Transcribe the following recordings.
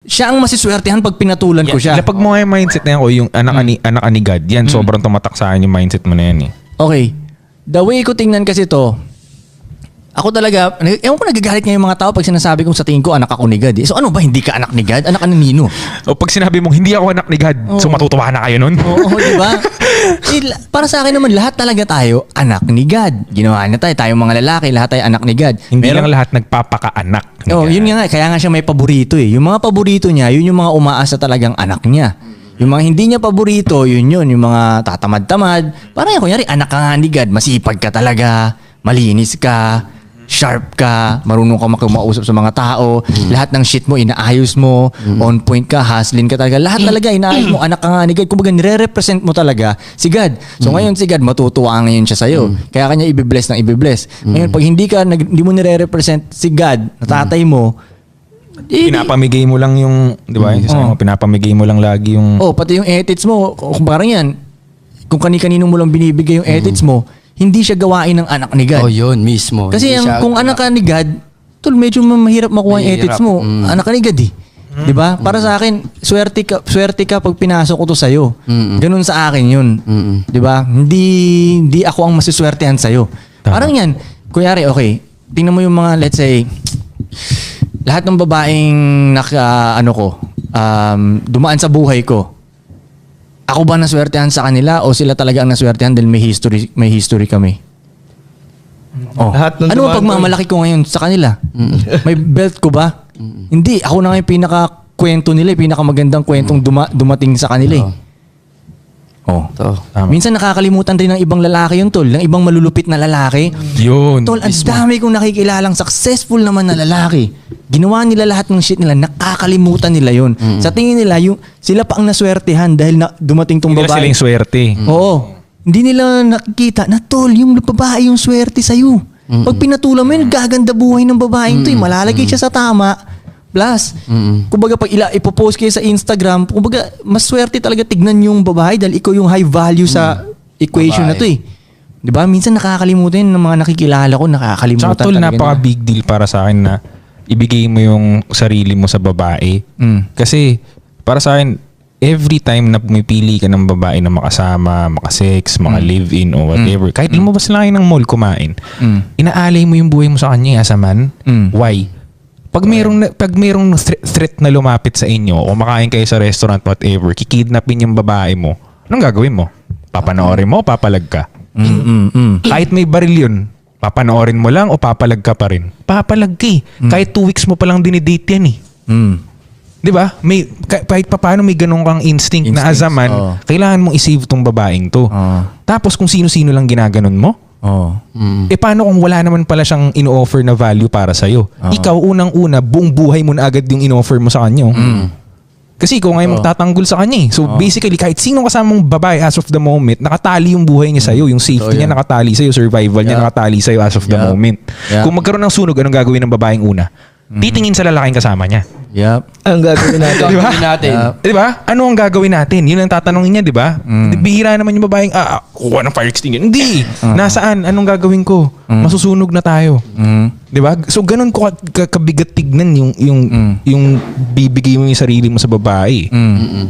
Siya ang masiswertehan pag pinatulan ko siya. Pag mo yung mindset na yan, o yung anak ani God, yan, sobrang tumatak sa akin yung mindset mo na yan eh. Okay. The way ko tingnan kasi to, ako talaga, ewan ko nagagalit nga yung mga tao pag sinasabi kong sa tingin ko anak ako ni God. So ano ba, hindi ka anak ni God? Anak ka ni Nino? O pag sinabi mong hindi ako anak ni God, so matutuwa na kayo nun? Oo, di ba? Para sa akin naman, lahat talaga tayo anak ni God. Ginawa na tayo mga lalaki, lahat tayo anak ni God. Hindi lang lahat nagpapakaanak ni God. Yun nga, kaya nga siya may paborito eh. Yung mga paborito niya, yun yung mga umaasa talagang anak niya. Yung mga hindi niya paborito, yun. Yung mga tatamad-tamad. Parang yung kunyari, anak ka nga ni God, masipag ka talaga, malinis ka, sharp ka, marunong ka makimausap sa mga tao, lahat ng shit mo inaayos mo, on point ka, hustling ka talaga, lahat talaga inaayos mo, anak ka nga ni God. Kumbaga nire-represent mo talaga si God. So ngayon si God matutuwa ngayon siya sa'yo. Kaya kanya ibibless ng ibibless. Ngayon pag hindi mo nire-represent si God, na tatay mo, pinapamigay mo lang yung, di ba? Pinapamigay mo lang lagi yung... pati yung edits mo, kung parang yan, kung kani-kanino mo lang binibigay yung edits mo, hindi siya gawain ng anak ni God. Yun mismo. Kasi kung anak ka ni God, medyo mahirap makuha yung edits mo. Anak ka ni God eh. Di ba? Para sa akin, swerte ka pag pinasok ko to sa'yo. Ganun sa akin yun. Di ba? Hindi ako ang masiswertehan sa'yo. Parang yan. Kunyari, okay, tingnan mo yung mga, let's say, lahat ng babaeng dumaan sa buhay ko. Ako ba naswertehan sa kanila o sila talaga ang naswertehan dahil may history kami? Ano ba pagmamalaki ko ngayon sa kanila? May belt ko ba? Hindi. Ako na nga yung pinaka-kwento nila, pinakamagandang kwentong dumating sa kanila. Minsan nakakalimutan rin ng ibang lalaki yun, tol. Ng ibang malulupit na lalaki. Yun. Tol, ang dami kong nakikilalang successful naman na lalaki. Ginawa nila lahat ng shit nila, nakakalimutan nila yun. Sa tingin nila, sila pa ang naswertehan dahil dumating tong babae. Hindi sila yung swerte. Oo. Hindi nila nakikita na, tol, yung babae yung swerte sa'yo. Pag pinatulan mo yun, gaganda buhay ng babaeng to. Malalagay siya sa tama. Plus, kumbaga pag ipopost kayo sa Instagram, kumbaga mas swerte talaga tignan yung babae dahil ikaw yung high value sa equation na to eh. Diba? Minsan nakakalimutan ng mga nakikilala ko, nakakalimutan talaga. Tol, napaka-big deal para sa akin na ibigay mo yung sarili mo sa babae. Kasi para sa akin, every time na pumipili ka ng babae na makasama, makasex, maka-live-in o whatever, kahit lumabas lang kayo ng mall kumain, inaalay mo yung buhay mo sa kanya as a man. Why? Pag mayroong threat na lumapit sa inyo o makain kayo sa restaurant, whatever, kikidnapin yung babae mo, anong gagawin mo? Papanoorin mo o papalag ka? Kahit may baril yun, papanoorin mo lang o papalag ka pa rin? Papalag ka eh. Kahit 2 weeks mo palang dinidate yan eh. Di ba? Kahit paano may ganun kang instinct na as a man, kailangan mong i-save tong babaeng to. Tapos kung sino-sino lang ginaganon mo, paano kung wala naman pala siyang ino-offer na value para sa'yo? Ikaw, unang-una, buong buhay mo na agad yung ino-offer mo sa kanya. Kasi ikaw ngayon magtatanggol sa kanya eh. So basically, kahit sino kasamang babae as of the moment, nakatali yung buhay niya sa'yo. Yung safety niya nakatali sa'yo, survival niya nakatali sa'yo as of the moment. Kung magkaroon ng sunog, anong gagawin ng babaeng una? Titingin sa lalaking kasama niya. Ang gagawin natin. Di ba? Ano ang gagawin natin? Yun ang tatanungin niya, di ba? Bihira naman yung babaeng, kuha ng fire extinguisher. Hindi! Nasaan? Anong gagawin ko? Masusunog na tayo. Di ba? So, ganun ko kabigat tignan yung bibigay mo yung sarili mo sa babae.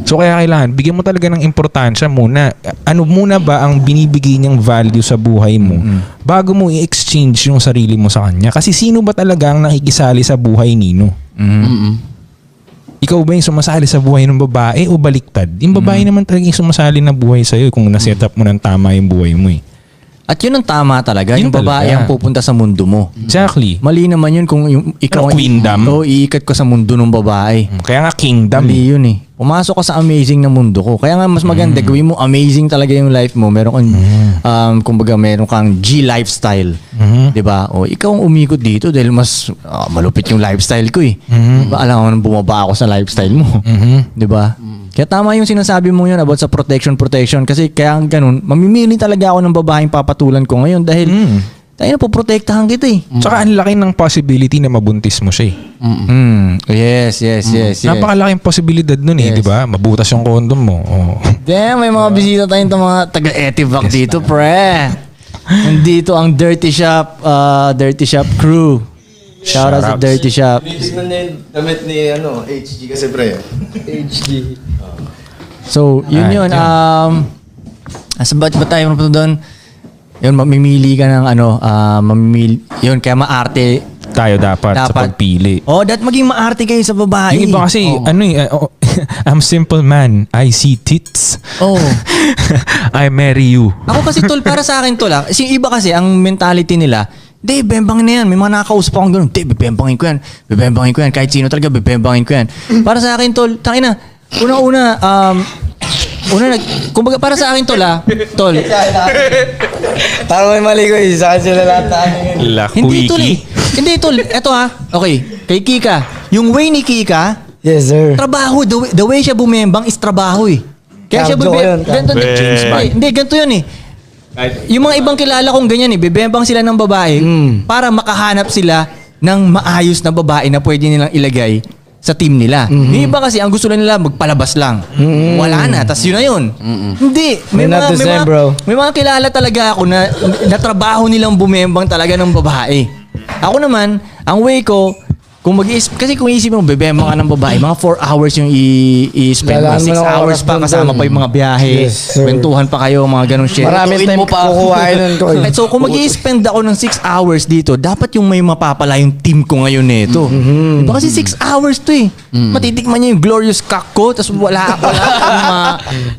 So, kaya kailangan, bigyan mo talaga ng importansya muna. Ano muna ba ang binibigay niyang value sa buhay mo bago mo i-exchange yung sarili mo sa kanya? Kasi sino ba talaga ang nakikisali sa buhay nino? Ikaw ba yung sumasali sa buhay ng babae o baliktad? Yung babae naman talaga yung sumasali na buhay sa'yo kung naset up mo ng tama yung buhay mo eh. At yun ang tama talaga. Yun yung babae talaga ang pupunta sa mundo mo. Exactly. Mali naman yun kung ikaw Ano, queendom? iikat ko sa mundo ng babae. Kaya nga kingdom. Mali yun eh. Pumasok ka sa amazing na mundo ko. Kaya nga mas maganda, gawin mo amazing talaga yung life mo. Meron kang, kumbaga meron kang G lifestyle. Diba? O ikaw ang umikot dito dahil mas malupit yung lifestyle ko eh. Diba? Alam mo nang bumaba ako sa lifestyle mo. Diba? Kaya tama yung sinasabi mo yun about sa protection. Kasi kaya ganun, mamimili talaga ako ng babaeng papatulan ko ngayon dahil tayo na poprotektahan kita eh. Tsaka ang laki ng possibility na mabuntis mo siya eh. Yes. Napakalaking posibilidad nun eh, di ba? Mabutas yung condom mo. Damn, may mga bisita tayong mga taga-Etivac dito, pre. Nandito ang Dirty Shop crew. Shout out sa Shoutouts. Dirty Shop. Tignan niya yung damit ni HG kasi pre. HD. So, yun Alright, yun. Asa ba tayo napunta doon? Yun, mamimili ka ng mamimili. Yun, kaya maarte. Tayo dapat sa pagpili. Oh, dapat maging maarte kayo sa babae. Yung iba kasi, I'm simple man. I see tits. Oh. I marry you. Ako kasi tol, para sa akin tol kasi yung iba kasi, ang mentality nila, hindi, bebangin na yan. May mga nakakausap akong gano'n. Hindi, bebembangin ko yan. Bebembangin ko yan. Kahit sino talaga, bebembangin ko yan. Para sa akin tol, tangina, kumbaga para sa akin tol tol. Parang may mali ko eh. Saan sila lahat La Hindi tol Quickie. Hindi tol, eto Okay, kay Kika. Yung way ni Kika, Yes, sir. trabaho, the way siya bumembang is trabaho eh. Kaya siya Cardio yun, ganito, hindi, ganito yun eh. Yung mga ibang kilala kong ganyan eh, bebembang sila ng babae para makahanap sila ng maayos na babae na pwede nilang ilagay sa team nila. Yung iba kasi ang gusto lang nila magpalabas lang. Wala na, tas yun na yun. Hindi. We're not the same, bro. May mga kilala talaga ako na trabaho nilang bumembang talaga ng babae. Ako naman, ang way ko, kasi kung isipin mo, bebembang ka ng babae, mga 4 hours yung i-spend mo. Lalaan 6 mo ng hours oras pa dun, kasama tol. pa yung mga biyahe. Yes, sir. Kwentuhan pa kayo, mga ganong shit. Maraming time kukuhain nun ko eh. So kung mag-i-spend ako ng 6 hours dito, dapat yung may mapapala yung team ko ngayon nito. Diba kasi 6 hours to eh. Matitikman niya yung glorious cock ko, tapos wala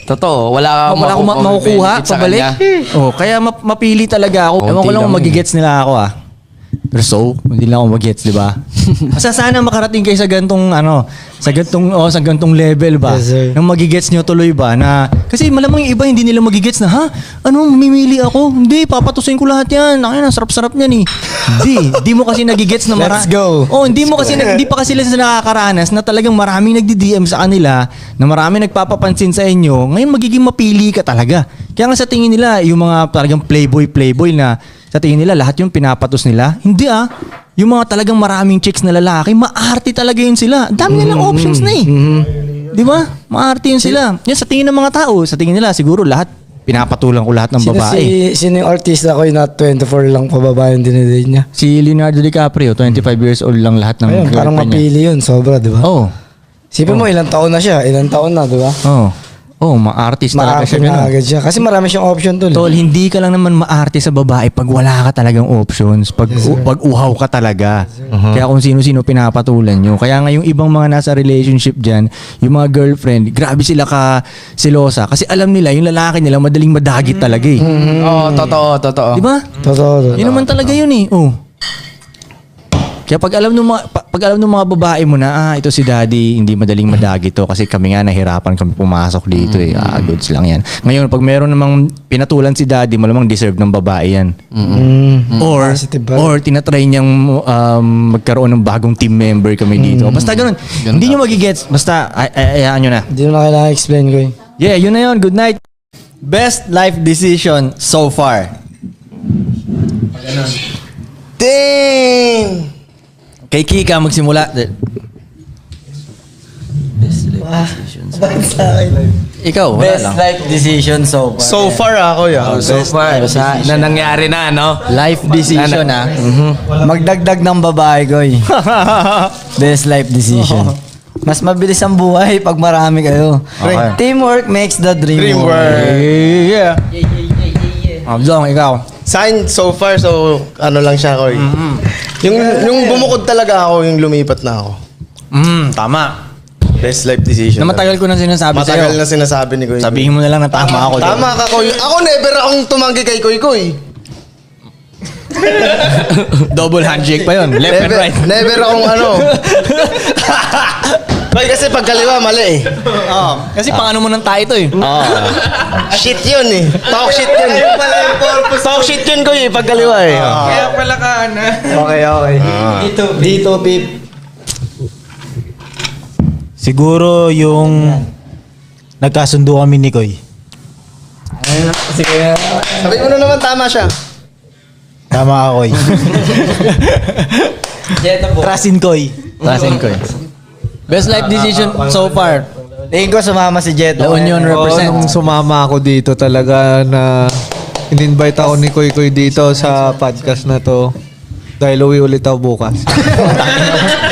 Totoo, wala akong makukuha pabalik. Oh, kaya mapili talaga ako. Ewan ko lang kung magigets nila ako Pero hindi lang ako mag-gets, di ba? Asa sana makarating kayo sa gantong sa gantong level ba? Yes, sir. Nang magigets nyo tuloy ba na kasi malamang yung iba hindi nila magigets na mamimili ako? Hindi, papatusin ko lahat yan. Sarap-sarap niyan eh. Hindi mo kasi nagigets na Let's go. Oh, hindi pa kasi sila nakakaranas na talagang maraming nagdi-DM sa kanila, na maraming nagpapapansin sa inyo. Ngayon magiging mapili ka talaga. Kaya nga sa tingin nila, yung mga talagang playboy na sa tingin nila, lahat yung pinapatos nila. Hindi Yung mga talagang maraming chicks na lalaki, maarte talaga yun sila. Ang dami nilang options na eh. Di ba? Maarte yun sila. Yan sa tingin ng mga tao, sa tingin nila, siguro lahat, pinapatulang ko lahat ng babae. Sino yung artista ko yung not 24 lang pa babae yung dinidate niya? Si Leonardo DiCaprio, 25 years old lang lahat ng Ayun, parang girlfriend niya. mapili yun. Sobra, di ba? Oo. Sipin mo, ilang taon na siya. Ilang taon na, di ba? Oo, ma-artist talaga Maarte siya. na ganun. agad siya. Kasi marami siyang option tol. Tol, hindi ka lang naman maarte sa babae pag wala ka talagang options, pag uhaw ka talaga. Kaya kung sino-sino pinapatulan nyo. Kaya nga yung ibang mga nasa relationship dyan, yung mga girlfriend, grabe sila ka selosa kasi alam nila, yung lalaki nila madaling madagit talaga eh. Oo, totoo. Di ba? Totoo. Yun naman talaga yun eh. Kaya pag alam ng mga babae mo na ito si daddy, hindi madaling madagi to kasi kami nga nahirapan kami pumasok dito eh. Goods lang yan. Ngayon, pag meron namang pinatulan si daddy, malamang deserve ng babae yan. Positive ba? Or tinatry niyang magkaroon ng bagong team member kami dito. Basta ganun. Hindi nyo magigets. Basta ayaan nyo na. Hindi mo na kailangan explain ko eh. Yeah, yun na yun. Good night. Best life decision so far. Dang! Kay Kika magsimula. Ikaw, wala lang. life decision so far. So far ako So far, na nangyari na, no? Life decision Magdagdag ng babae ko eh. Best life decision. Mas mabilis ang buhay pag marami kayo. Okay. Teamwork makes the dream work. Yeah. Jong, ikaw. Sa akin, so far, lang siya ko. Yung bumukod talaga ako, yung lumipat na ako. Tama. Best life decision. Na matagal ko na sinasabi sa'yo. Matagal na sinasabi ni Kuy. Sabihin mo na lang na tama ako. Tama ka, Kuy. Ako never akong tumanggi kay Kuy Kuy. Double handshake pa yun. Left and right. Never akong Kuy, kasi pagkaliwa, mali eh. Kasi pang mo ng tayo ito eh. Shit yun eh. Talk shit yun. Talk shit yun, Kuy, pagkaliwa eh. Kaya pala ka na. Okay. Dito, Pip. Siguro yung nagkasundo kami ni Koy. Sige. Sabi mo na naman, tama siya. Tama ka, Koy. Trasin Koy. Tasin ko eh. Best life decision so far. Tingin ko sumama si Jet. La Union represent. Nung sumama ako dito talaga na in-invite ako ni Koy Koy dito sa podcast na to. Dahil uwi ulit ako bukas.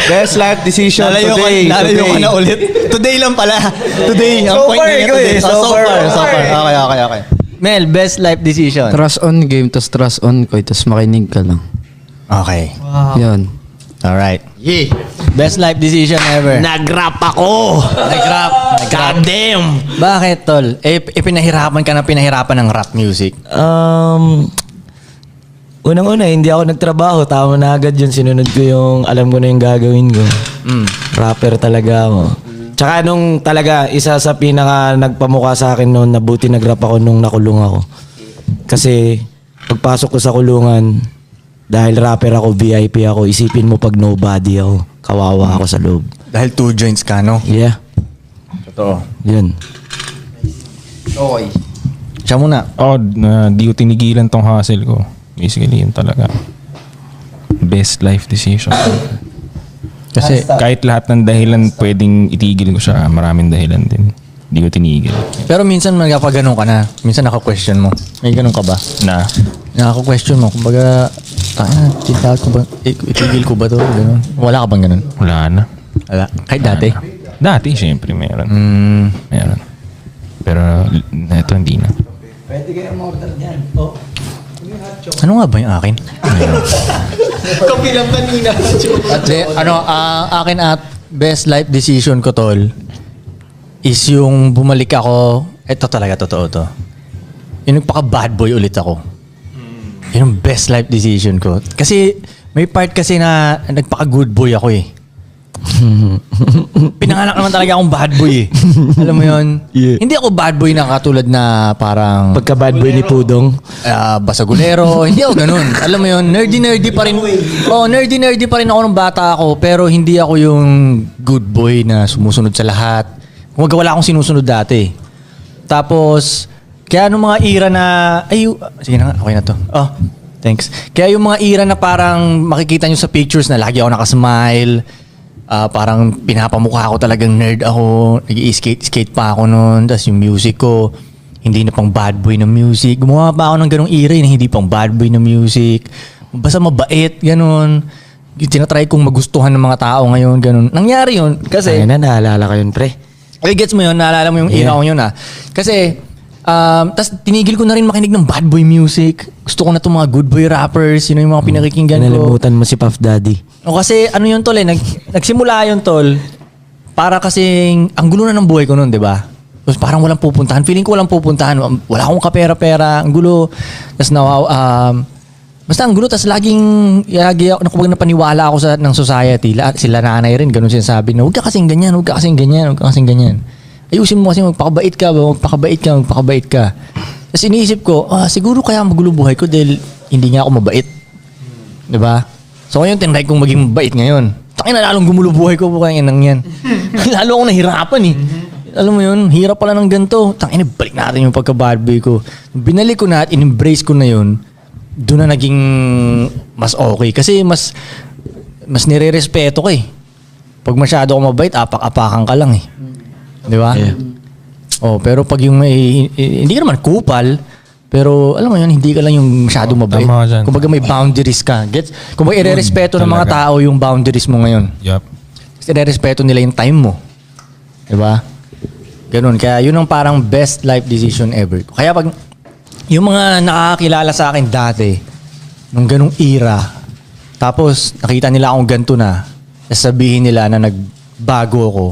Best life decision Lalayo today. ka na ulit. Today lang pala. Today. Ang So point far, niya ikaw today. eh. So far. Okay. Mel, best life decision. Trust on game, tas trust on Koy, tas makinig ka lang. Okay. Yan. Alright. Yeah. Best life decision ever. Nag-rap ako! Nag-rap. God damn! Bakit, tol? Pinahirapan ka na pinahirapan ng rap music. Unang-una, hindi ako nagtrabaho. Tama na agad yun. Sinunod ko yung, alam ko na yung gagawin ko. Rapper talaga ako. Tsaka nung talaga, isa sa pinaka nagpamukha sa akin noon, nabuti nag-rap ako nung nakulong ako. Kasi, pagpasok ko sa kulungan, dahil rapper ako, VIP ako, isipin mo pag nobody ako, kawawa ako sa loob. Dahil 2 joints ka, no? Yeah, Totoo. yun. Siya muna. Di ko tinigilan tong hustle ko. Basically, yun talaga. Best life decision. Kasi, Kahit lahat ng dahilan pwedeng itigil ko siya, maraming dahilan din. Di ko tinigil. pero minsan magpapaganon ka na. Minsan naka-question mo. May ganun ka ba? Na, Nakaka-question mo. Kumbaga, chill out ko ba? Itigil ko ba to? Ganun. Wala ka bang ganun? wala na. Wala. Kahit dati? Dati, syempre, meron. Meron. Pero, ito hindi na. Ano nga ba yung akin? Akin at best life decision ko, tol, is yung bumalik ako, ito talaga, totoo to. Yung nagpaka-bad boy ulit ako. Yun yung best life decision ko. Kasi, may part kasi na nagpaka-good boy ako eh. Pinanganak naman talaga akong bad boy eh. Alam mo yun? Yeah. Hindi ako bad boy na katulad na parang Pagka-bad boy ni Pudong. basagulero. Hindi ako ganun. Alam mo yun, nerdy pa rin. Nerdy pa rin ako nung bata ako. Pero hindi ako yung good boy na sumusunod sa lahat. Kumbaga wala akong sinusunod dati. Tapos, kaya nung mga era na, sige na nga, okay na to. Oh, thanks. Kaya yung mga era na parang makikita nyo sa pictures na lagi ako nakasmile, parang pinapamukha ko talagang nerd ako, nag-i-skate pa ako noon, tapos yung music ko, hindi na pang bad boy na music. Gumawa pa ako ng ganong era na hindi pang bad boy na music. Basta mabait, ganun. Tinatry kong magustuhan ng mga tao ngayon, ganun. Nangyari yun kasi... Ayun na, naalala ko yun, pre. Gets mo yun, naalala mo yung era ko yun Kasi, tas tinigil ko na rin makinig ng bad boy music. Gusto ko na itong mga good boy rappers, yun yung mga pinakikinggan ko. Kinalimutan mo si Puff Daddy. O kasi ano yun tol nagsimula yun tol, para kasing ang gulo na ng buhay ko noon, di ba? Tapos parang walang pupuntahan. Feeling ko walang pupuntahan. Wala akong kapera-pera. Ang gulo. Tapos basta ang gulo. Tapos laging napaniwala ako ng society. Sila nanay rin. Ganun sinasabi na huwag ka kasing ganyan. Ayusin mo kasi magpakabait ka. Tapos iniisip ko, siguro kaya magulo buhay ko dahil hindi nga ako mabait. Diba? So ngayon, tinry kong maging mabait ngayon. Takin na lalong gumulo buhay ko po kaya nang yan. Lalo akong nahirapan eh. Alam mo yun, hirap pala ng ganito. Takin na, balik natin yung pagka-bad boy ko. Binalik ko na at in-embrace ko na yun, doon na naging mas okay. Kasi mas nire-respeto ko eh. Pag masyado ako mabait, apak-apakan ka lang eh. Di ba? Yeah. Pero pag yung hindi ka naman kupal, pero alam mo yun, hindi ka lang yung masyadong mabait. Tama ka dyan. Kumbaga may boundaries ka. Gets? Kumbaga ire-respeto ng mga Talaga. tao yung boundaries mo ngayon. Yup. Kasi ire-respeto nila yung time mo. Di ba? Ganun. Kaya yun ang parang best life decision ever. Kaya pag yung mga nakakakilala sa akin dati, nung ganung era, tapos nakita nila akong ganito na, sabihin nila na nagbago ako,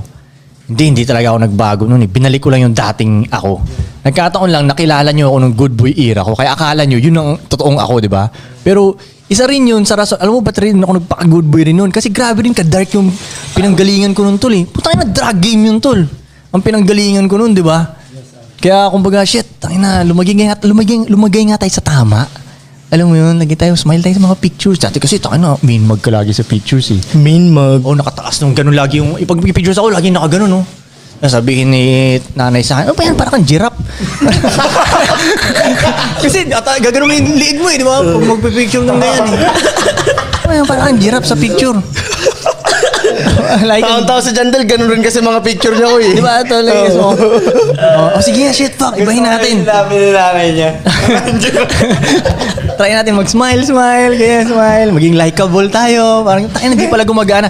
hindi talaga ako nagbago noon eh. Binalik ko lang yung dating ako. Nagkataon lang, nakilala nyo ako ng good boy era ko. Kaya akala nyo, yun ang totoong ako, di ba? Pero isa rin yun sa rason. Alam mo, ba't rin ako nagpaka-good boy rin noon? Kasi grabe rin ka-dark yung pinanggalingan ko noon, tol eh. Putang ina, drug game yun, tol. Ang pinanggalingan ko noon, di ba? Kaya kumbaga, shit, tangina, lumagay nga tayo sa tama. Alam mo yun, lagi tayo, smile tayo sa mga pictures. Dati kasi, tangina, mean mug ka lagi sa pictures eh. Mean mug. Nakataas nung ganun lagi yung, pag pictures ako, lagi nakaganon, no? Sabihin ni nanay sa akin, ano pa yan, parang kang giraffe. Kasi gaganon mo yung liig mo eh, di ba? Pag magpipicture ng ganyan eh. Ano yan, parang kang giraffe sa picture. Like, Taon-taon sa Jandel, ganun rin kasi mga picture niya ko eh. di ba ito? Like, sige, shit, fuck, ibahin natin. Sinabi ni nanay niya. Try natin mag-smile, kaya smile. Maging likable tayo. Parang, tayo hindi pala gumagana.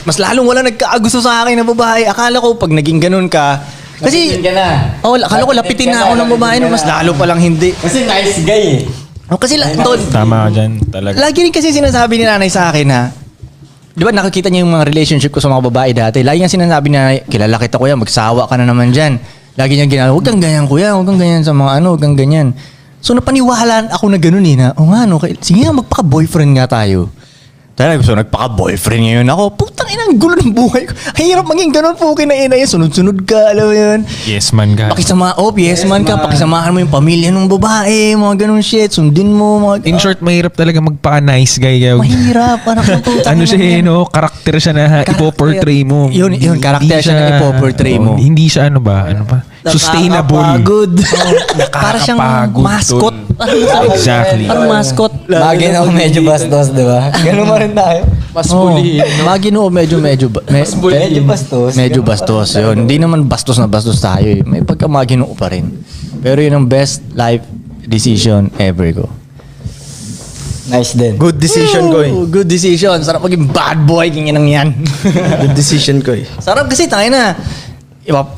Mas lalong wala nagkaagusto sa akin na babae. Akala ko, pag naging ganun ka, kasi, akala ko lapitin na ako ng babae, no, mas lalo palang hindi. Kasi nice guy eh. Kasi, tol, Tama ka dyan, talaga. lagi rin kasi sinasabi ni nanay sa akin na, di ba nakikita niya yung mga relationship ko sa mga babae dati. Lagi niya sinasabi na, kilala kita kuya, magsawa ka na naman dyan. Lagi niya ginagawa, huwag kang ganyan kuya, huwag kang ganyan sa mga huwag kang ganyan. So napaniwalaan ako na ganun eh, na, no, sige nga, magpaka-boyfriend nga tayo. Talaga, so nagpaka-boyfriend ngayon ako. Putang ina, ang gulo ng buhay ko. Ang hirap maging ganun po, kinaina yun. Sunod-sunod ka, alam mo yun. Yes man ka. Yes man ka, pakisamahan mo yung pamilya ng babae, mga ganun shit, sundin mo, mga... In short, mahirap talaga magpaka-nice guy. Mahirap, parang Ano siya no? Karakter siya na ipoportray mo. Yun, karakter Hindi siya na ipoportray mo. Hindi siya ano ba? Sustainable. Nakakapagod. Para siyang Nakakapagod, mascot. tol. Exactly. Parang mascot. Lagi na ako medyo bastos, di ba? Ganun pa rin tayo. Mas pulihin. Maginoo, medyo Medyo bastos. Medyo bastos. Yun. Hindi naman bastos na bastos tayo eh. May pagkamaginoo pa rin. Pero yun ang best life decision ever ko. Nice din. Good decision ko eh. Good decision. Sarap maging bad boy. Ganyan yan. Good decision ko eh. Sarap kasi tayo na.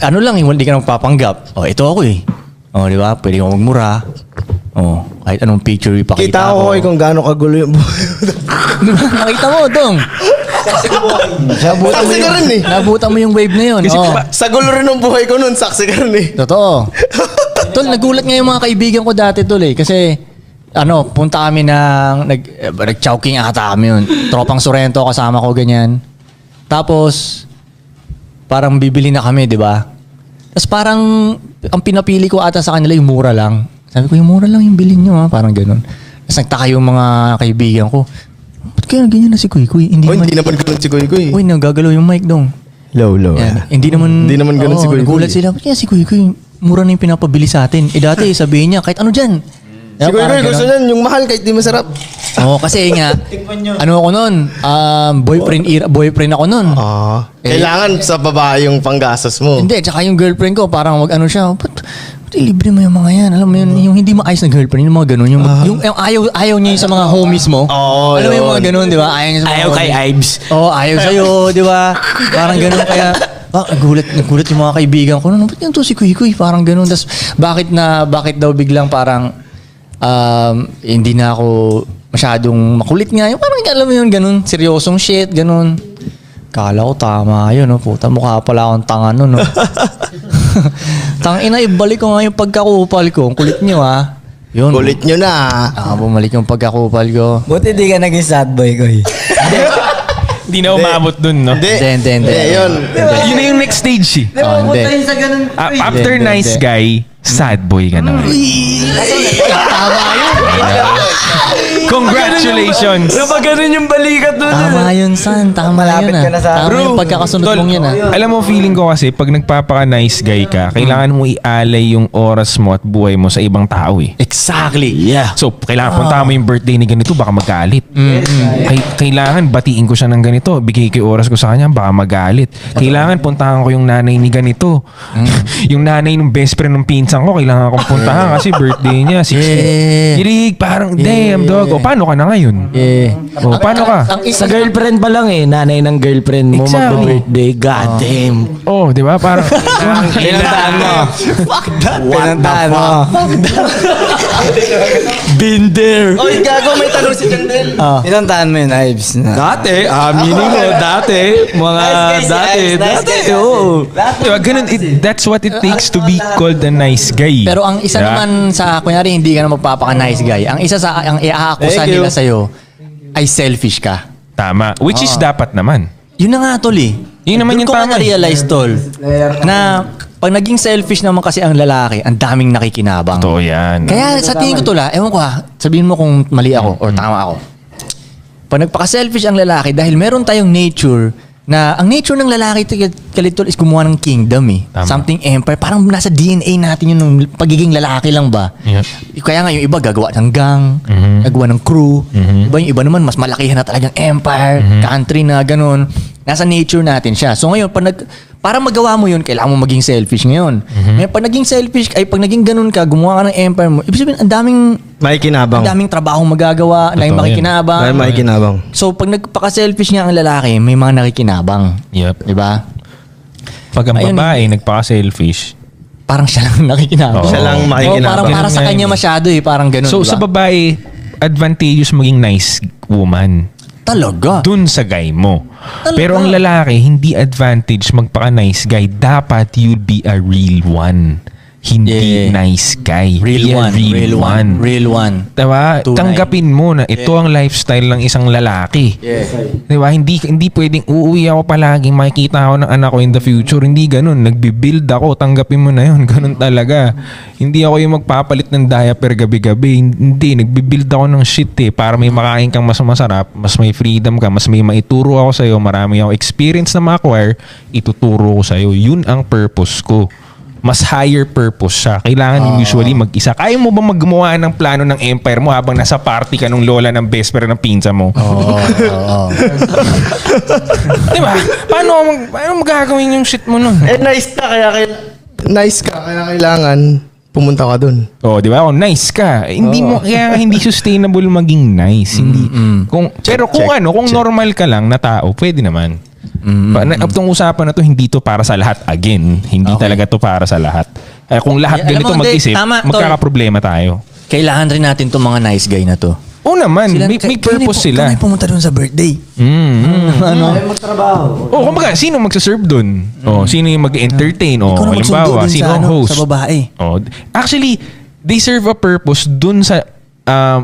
Ano lang, hindi ka nang papanggap. Ito ako eh. Di ba? Pwede kang magmura. Kahit anong picture ipakita Kita ko eh kung gaano kagulo yung buhay. Nakita mo, Dong. Saksi ka rin eh. Nabutan mo yung wave na yun. Kasi Sa gulo rin ng buhay ko nun, saksi ka rin eh. Totoo. Tol, nagulat nga yung mga kaibigan ko dati, Tol eh. Kasi, punta kami nag-chowking ata kami yun. Tropang Sorrento kasama ko, ganyan. Tapos, parang bibili na kami, di ba? Tapos parang, ang pinapili ko ata sa kanila yung mura lang. Sabi ko, yung mura lang yung bilhin nyo, ha? Parang ganun. Tapos nagtaka yung mga kaibigan ko, ba't kaya ganyan na si Kuy? Hindi naman ganun si Kuy Kuy. Uy, nagagalaw yung mic dong. Low. Yan. Hindi naman ganun si Kuy Kuy. Nagulat sila. Kaya si Kuy Kuy, mura na yung pinapabili sa atin. Dati sabihin niya, kahit ano dyan. Si Kuy Kuy gusto niyan, yung mahal kahit di masarap. Kasi nga, ano ako nun, boyfriend ako nun. Kailangan sa babae yung panggastos mo. Hindi, tsaka yung girlfriend ko, parang wag ano siya, ba't libre mo yung mga yan? Alam mo yun, yung hindi maayos na girlfriend, yung mga ganun. Yung ayaw niya yung sa mga homies mo. Alam mo yung mga ganun, di ba? Ayaw niya sa mga Ayaw kay homies. Ives. Ayaw sa'yo, di ba? Parang ganun, kaya... nagulat yung mga kaibigan ko. Ba't yan to si Kuy Kuy? Parang ganun. Tas, bakit daw biglang parang hindi na ako masyadong makulit nga. Yung parang alam mo yun, ganun. Seryosong shit, ganun. Kala ko tama yun, no? Puta, mukha pala akong tanga nun, no? Tangina, ibalik ko nga yung pagkakupal ko. Ang kulit nyo, ha? Yun. Kulit nyo na. Bumalik yung pagkakupal ko. Buti di ka naging sad boy ko eh. Hindi na umabot dun, no? Hindi. Yun. Yun na yung next stage eh. Hindi. sa ganun. After Hindi. nice guy, sad boy ka na. Tama yun. Congratulations! Kapag ganun yung balikat nun. Tama yun, San. Tama Malapit yun, ka na sa- Tama yung pagkakasunod Tol, mong yun, alam mo, feeling ko kasi pag nagpapaka-nice guy ka, kailangan mo ialay yung oras mo at buhay mo sa ibang tao eh. Exactly. Yeah. So, kailangan punta mo yung birthday ni ganito, baka magalit. Kailangan batiin ko siya ng ganito, bigay ko yung oras ko sa kanya, baka magalit. Kailangan puntahan ko yung nanay ni ganito. Yung nanay ng best friend ng pinsan ko, kailangan kong puntahan kasi birthday niya, 16. Yeah. Gilig, parang, damn dog. O, paano ka na ngayon? O, paano ka? Sa girlfriend pa lang nanay ng girlfriend mo Exactly. mag-birthday. God damn. Oh, di ba? Parang, Pinuntahan mo. Pinuntahan mo. Been there. Oy, gago, may tanong si Jandel. Pinuntahan mo yun, Ives. Dati, aminin mo, dati. Mga dati. Oo. di ba, ganun, that's what it takes to be called a nice guy. Pero ang isa Diba? naman sa, kunyari, hindi ka na magpapaka-nice guy. Ang isa sa, ang iaakusa Thank you. nila sa'yo, ay selfish ka. Tama. Which is dapat naman. Yun na nga, tol eh. Yun naman Doon yung ko nga tama eh. na-realize, tol, na pag naging selfish naman kasi ang lalaki, ang daming nakikinabang. Totoo yan. Kaya sa tingin ko, tol, ewan ko sabihin mo kung mali ako or tama ako. Pag nagpaka-selfish ang lalaki, dahil meron tayong nature Na ang nature ng lalaki Kalitol is gumawa ng kingdom eh. Tama. Something empire. Parang nasa DNA natin yun ng pagiging lalaki lang ba? Yep. Kaya nga yung iba gagawa ng gang, gagawa ng crew. Iba yung iba naman mas malakihan na talagang empire, country na ganun. Nasa nature natin siya. So ngayon, para magawa mo yun, kailangan mo maging selfish ngayon. Ngayon, pag naging selfish, pag naging ganun ka, gumawa ka ng empire mo, ibig sabihin, ang daming trabaho magagawa, ang daming Totoo yan. makikinabang. Dahil makikinabang. So, pag nagpaka-selfish nga ang lalaki, may mga nakikinabang. Yep. Di ba? Pag ang Ayun, babae nagpaka-selfish, Parang siya lang nakikinabang. Oo. Siya lang makikinabang. Parang para sa Ganun nga kanya yun. masyado eh. Parang ganun, so di ba? sa babae, advantageous maging nice woman. Talaga. Dun sa guy mo. Talaga? Pero ang lalaki, hindi advantage magpaka-nice guy. Dapat you'll be a real one. Hindi Yeah. nice guy. Real Be a one. Real one. Real one. Diba? Tunay. Tanggapin mo na ito ang lifestyle ng isang lalaki. Yeah. Diba? Hindi pwedeng uuwi ako palagi, makikita ako ng anak ko in the future. Hindi ganun. Nagbibuild ako, tanggapin mo na yun. Ganun talaga. Hindi ako yung magpapalit ng diaper gabi-gabi. Hindi. Nagbibuild ako ng shit eh. Para may makain kang mas masarap, mas may freedom ka, mas may maituro ako sa'yo, marami ako experience na ma-acquire, ituturo ko sa'yo. Yun ang purpose ko. Mas higher purpose siya. Kailangan usually mag-isa. Kaya mo ba maggumawa ng plano ng empire mo habang nasa party ka nung lola ng best friend ng pinsa mo? Oo. Di ba? Paano magagawin yung shit mo nun? Nice ka, kaya kailangan pumunta ka dun. Oh, di ba? Oh, nice ka. Hindi mo kaya nga hindi sustainable maging nice. Hindi. Kung normal ka lang na tao, pwede naman. Itong usapan na to, hindi to para sa lahat again. Hindi talaga to para sa lahat. Kung lahat Alam ganito mo, hindi, mag-isip, tama, Tol. magkakaproblema tayo. Kailangan rin natin itong mga nice guy na to. Oo naman, may purpose sila. Kaya pumunta doon sa birthday. Ano? Magtrabaho. Oh, kumbaga, sino magsaserve doon? Oh, sino yung mag-entertain? Oh, Ikaw na magsundo halimbawa, dun sino sa, ang host? sa babae. Oh, actually, they serve a purpose dun sa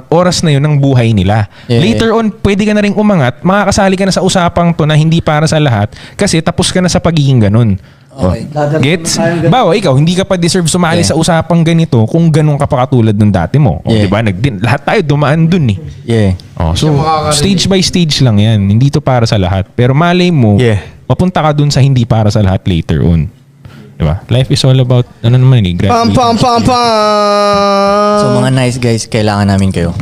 oras na yun ng buhay nila. Yeah. Later on, pwede ka na rin umangat, makakasali ka na sa usapang to na hindi para sa lahat kasi tapos ka na sa pagiging ganun. Okay. Oh, gets? Bawa, ikaw, hindi ka pa deserve sumali sa usapang ganito kung ganun ka pa katulad ng dati mo. Oh, Yeah. diba? Lahat tayo dumaan dun eh. Yeah. Oh, so, stage by stage lang yan. Hindi to para sa lahat. Pero malay mo, Yeah. mapunta ka dun sa hindi para sa lahat later on. Diba? Life is all about, ano naman eh, Pam, pam, pam, pam! So mga nice guys, kailangan namin kayo.